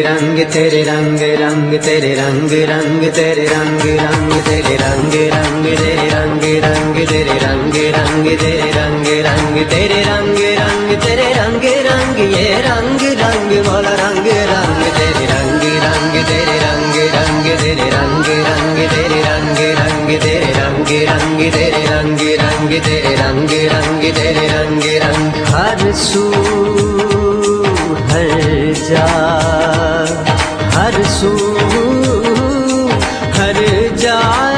रंग तेरे रंग रंग तेरे रंग रंग तेरे रंग रंग तेरे रंग रंग तेरे रंग रंग तेरे रंग रंग तेरे रंग रंग तेरे रंग रंग तेरे रंग रंग ये रंग रंग वाला रंग रंग तेरे रंग रंग तेरे रंग रंग तेरे रंग रंग तेरे रंग रंग तेरे रंग रंग तेरे रंग रंग तेरे रंग रंग तेरे रंग रंग हर सू हर जा हर सू हर जा